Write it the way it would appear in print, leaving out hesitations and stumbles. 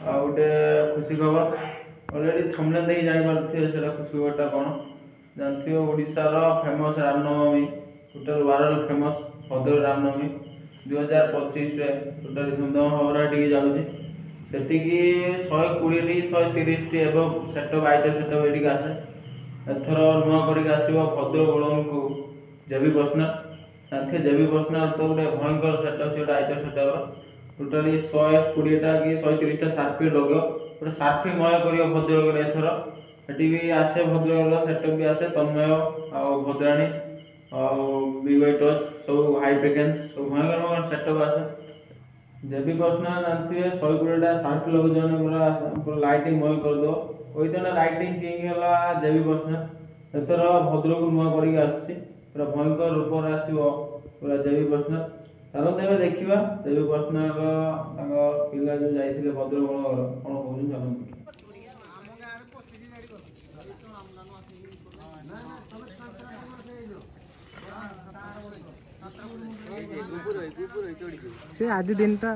गोटे खुशी खबर अलरेडी थंबनेल देख जानी पारे से खुशी खबरटा कौन जानते हो ओडिशार फेमस रामनवमी टोटाल वर्ल्ड फेमस भद्रक रामनवमी 2025 टोटाल धूमधाम भाव जाऊँगी से 120 130 एवं सेटअप आइटम सेटअप ये आसे एथर नुआ करके आसो भद्रक ओलम को जेबी पर्सनाल जानते जेबी पर्सनाल तो गोटे भयंकर सेटअप से आइटम सेटअप टोटाली 120टा कि 130टा सार्फी लगे गोटे सार्फी मय कर भद्रक एथर ये भी आसे भद्रक सेटअप भी आसे तन्मय आ भद्राणी टच सब हाई फ्रिक्वेंस सब भयंकर भयंकर सेटअप आसे जेबी पर्सनाल जानते 120टा सार्फी लगे पूरा लाइटिंग मय कर दो वही लाइटिंग किंग है जेबी पर्सनाल एथर भद्रक नुआ करके आसची पूरा भयंकर रूप आसो पूरा जेबी पर्सनाल चलते एवं देखा जेबी पर्सनाल पिला जो जाइए भद्रक कौन कौन चलते से आज दिन टा